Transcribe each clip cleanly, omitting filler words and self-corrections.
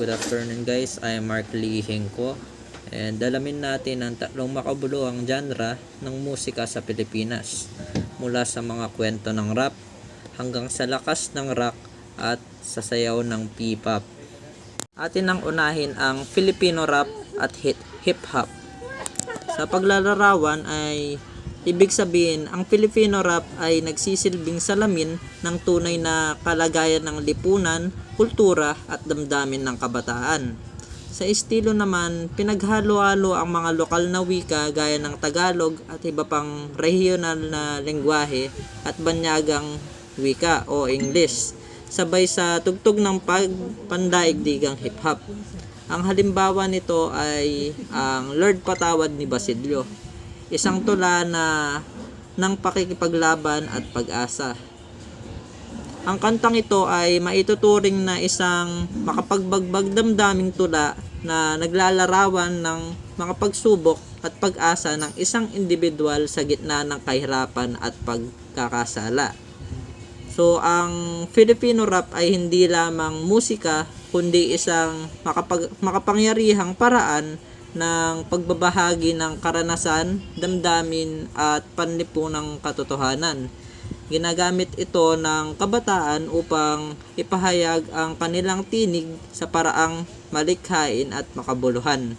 Good afternoon guys, I am Mark Lee Hengko and dalamin natin ang tatlong makabuluhang genre ng musika sa Pilipinas mula sa mga kwento ng rap hanggang sa lakas ng rock at sa sayaw ng P-pop. Atin ang unahin ang Filipino rap at hip-hop. Sa paglalarawan ay ibig sabihin ang Filipino rap ay nagsisilbing salamin ng tunay na kalagayan ng lipunan, kultura at damdamin ng kabataan. Sa estilo naman, pinaghalo-halo ang mga lokal na wika gaya ng Tagalog at iba pang regional na lengguwahe at banyagang wika o English, sabay sa tugtog ng pandaigdigang hip-hop. Ang halimbawa nito ay ang Lord Patawad ni Basilio, isang tula na ng pakikipaglaban at pag-asa. Ang kantang ito ay maituturing na isang makapagbagbag damdaming tula na naglalarawan ng mga pagsubok at pag-asa ng isang individual sa gitna ng kahirapan at pagkakasala. So, ang Filipino rap ay hindi lamang musika, kundi isang makapangyarihang paraan ng pagbabahagi ng karanasan, damdamin at panlipunang katotohanan. Ginagamit ito ng kabataan upang ipahayag ang kanilang tinig sa paraang malikhain at makabuluhan.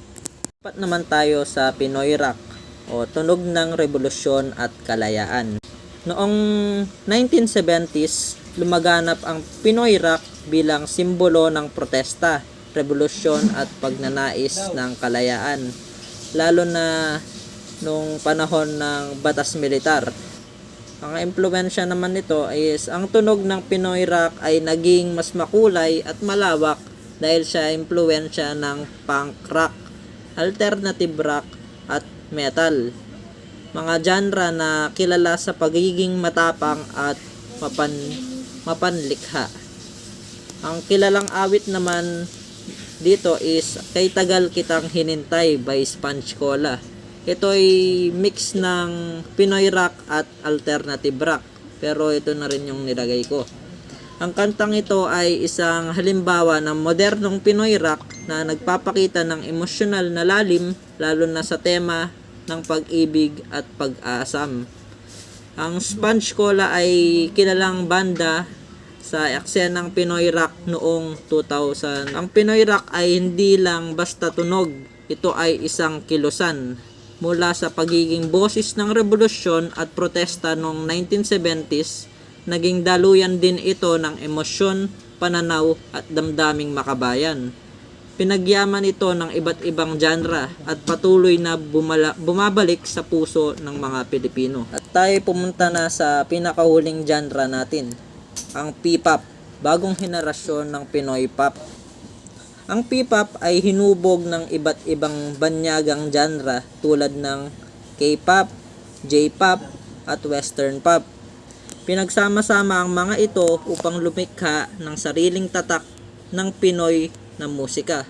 Dapat naman tayo sa Pinoy rock o tunog ng revolusyon at kalayaan. Noong 1970s, lumaganap ang Pinoy rock bilang simbolo ng protesta, revolusyon at pagnanais ng kalayaan, lalo na nung panahon ng batas militar. Ang impluwensya naman nito is ang tunog ng Pinoy rock ay naging mas makulay at malawak dahil sa impluwensya ng punk rock, alternative rock at metal. Mga genre na kilala sa pagiging matapang at mapanlikha. Ang kilalang awit naman dito is Kay Tagal Kitang Hinintay by Sponge Cola. Ito ay mix ng Pinoy rock at alternative rock, pero ito na rin yung nilagay ko. Ang kantang ito ay isang halimbawa ng modernong Pinoy rock na nagpapakita ng emosyonal na lalim, lalo na sa tema ng pag-ibig at pag-asam. Ang Sponge Cola ay kilalang banda sa eksenang Pinoy rock noong 2000. Ang Pinoy rock ay hindi lang basta tunog, ito ay isang kilusan. Mula sa pagiging boses ng revolusyon at protesta noong 1970s, naging daluyan din ito ng emosyon, pananaw at damdaming makabayan. Pinagyaman ito ng iba't ibang genre at patuloy na bumabalik sa puso ng mga Pilipino. At tayo pumunta na sa pinakahuling genre natin, ang P-pop, bagong henerasyon ng Pinoy pop. Ang P-pop ay hinubog ng iba't ibang banyagang genre tulad ng K-pop, J-pop at Western pop. Pinagsama-sama ang mga ito upang lumikha ng sariling tatak ng Pinoy na musika.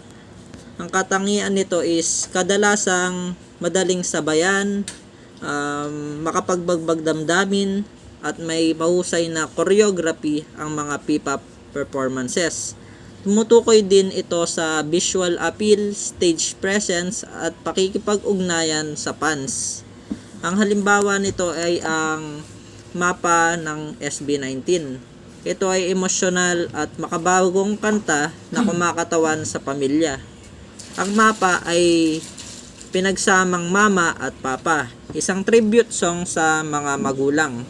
Ang katangian nito is kadalasang madaling sabayan, makapagbagbag damdamin at may mahusay na choreography ang mga P-pop performances. Tumutukoy din ito sa visual appeal, stage presence at pakikipag-ugnayan sa fans. Ang halimbawa nito ay ang Mapa ng SB19. Ito ay emosyonal at makabagong kanta na kumakatawan sa pamilya. Ang Mapa ay pinagsamang mama at papa, isang tribute song sa mga magulang.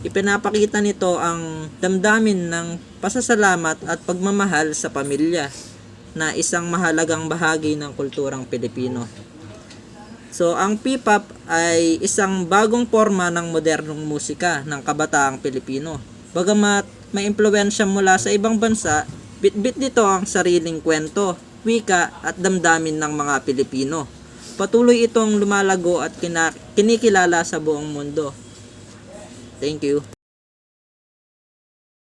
Ipinapakita nito ang damdamin ng pasasalamat at pagmamahal sa pamilya na isang mahalagang bahagi ng kulturang Pilipino. So, ang P-pop ay isang bagong forma ng modernong musika ng kabataang Pilipino. Bagamat may impluwensya mula sa ibang bansa, bit-bit nito ang sariling kwento, wika at damdamin ng mga Pilipino. Patuloy itong lumalago at kinikilala sa buong mundo. Thank you.